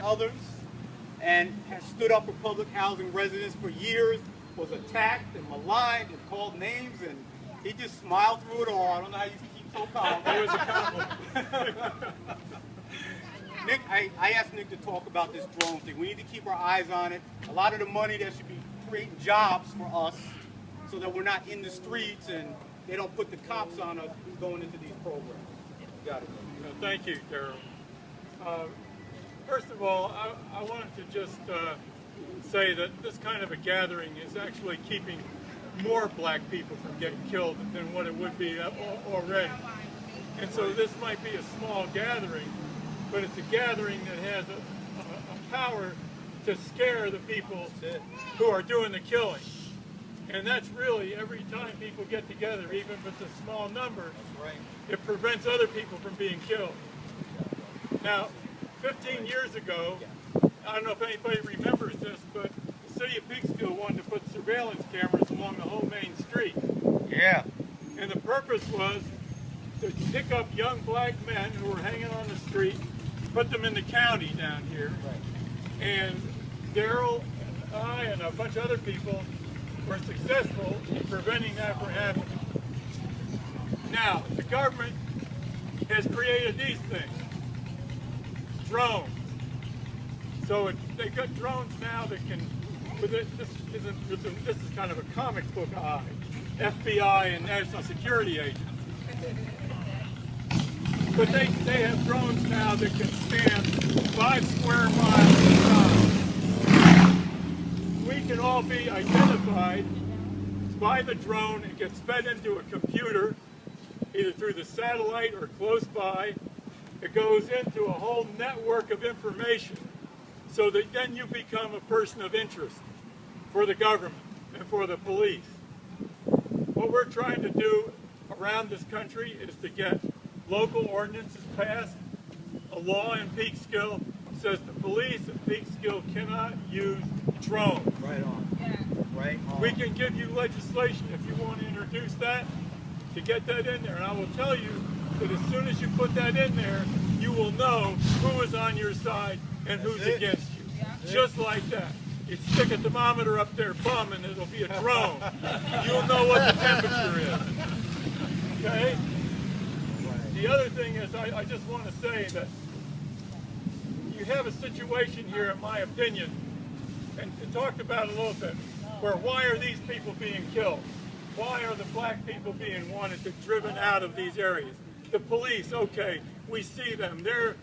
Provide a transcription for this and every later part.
others and has stood up for public housing residents for years, was attacked and maligned and called names, and he just smiled through it all. I don't know how you keep so calm. It was a compliment. Nick, I asked Nick to talk about this drone thing. We need to keep our eyes on it. A lot of the money that should be creating jobs for us so that we're not in the streets and they don't put the cops on us going into these programs. Got it. Thank you, Darrell. First of all, I wanted to just say that this kind of a gathering is actually keeping more black people from getting killed than what it would be already. And so this might be a small gathering, but it's a gathering that has a power to scare the people who are doing the killing. And that's really, every time people get together, even if it's a small number, it prevents other people from being killed. Now, 15 years ago, I don't know if anybody remembers this, but the city of Peekskill wanted to put surveillance cameras along the whole main street. Yeah. And the purpose was to pick up young black men who were hanging on the street, put them in the county down here. And Darrell and I and a bunch of other people were successful in preventing that from happening. Now, the government has created these things. Drones. So they've got drones now that can, this is kind of a comic book eye, FBI and national security agents. But they have drones now that can span 5 square miles at a time. We can all be identified by the drone. It gets fed into a computer, either through the satellite or close by. It goes into a whole network of information so that then you become a person of interest for the government and for the police. What we're trying to do around this country is to get local ordinances passed. A law in Peekskill says the police in Peekskill cannot use drones. Right on. Yeah. Right on. We can give you legislation if you want to introduce that, to get that in there. And I will tell you that as soon as you put that in there, you will know who is on your side and who's against you. Yeah. Just like that. You stick a thermometer up their bum and it'll be a drone. You'll know what the temperature is. Okay? The other thing is, I just want to say that you have a situation here, in my opinion, and talked about it a little bit, where why are these people being killed? Why are the black people being wanted to driven out of these areas? The police, okay, we see them. They're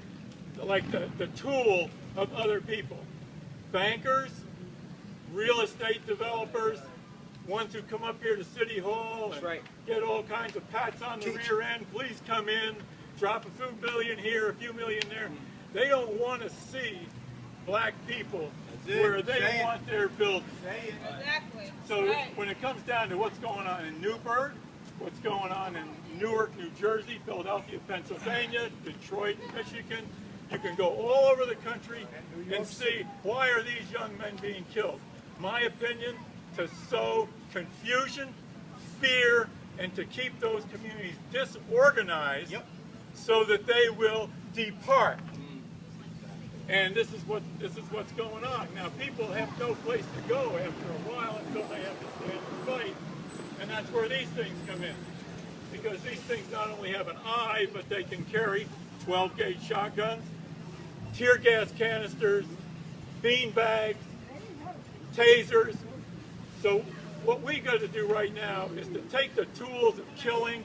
like the tool of other people. Bankers, real estate developers, ones who come up here to City Hall and get all kinds of pats on the rear end. Please come in, drop a few million here, a few million there. They don't want to see black people where they want their buildings. Exactly. So when it comes down to what's going on in Newburgh, what's going on in Newark, New Jersey, Philadelphia, Pennsylvania, Detroit, Michigan, you can go all over the country and see why are these young men being killed. My opinion, to sow confusion, fear, and to keep those communities disorganized so that they will depart. And this is what's going on. Now, people have no place to go after a while until they have to stand and fight, and that's where these things come in. Because these things not only have an eye, but they can carry 12-gauge shotguns, tear gas canisters, bean bags, tasers. So what we got to do right now is to take the tools of killing,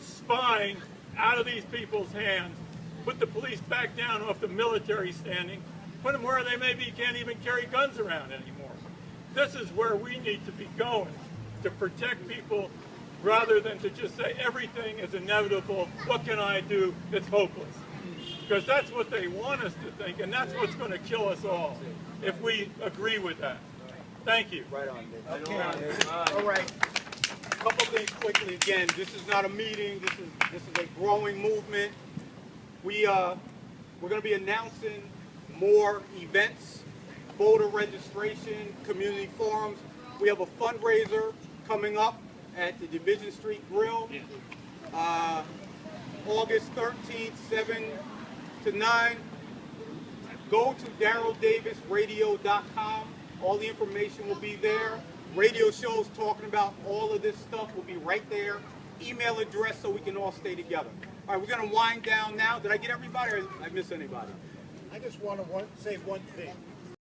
spying out of these people's hands, put the police back down off the military standing, put them where they maybe can't even carry guns around anymore. This is where we need to be going to protect people rather than to just say everything is inevitable, what can I do, it's hopeless. Because that's what they want us to think, and that's what's going to kill us all if we agree with that. Thank you. Right on. Okay. All right. A couple things quickly. Again, this is not a meeting. This is a growing movement. We're going to be announcing more events, voter registration, community forums. We have a fundraiser coming up at the Division Street Grill, August 13th, 7 to 9. Go to darrelldavisradio.com. All the information will be there. Radio shows talking about all of this stuff will be right there. Email address so we can all stay together. All right, we're going to wind down now. Did I get everybody or did I miss anybody? I just want to say one thing.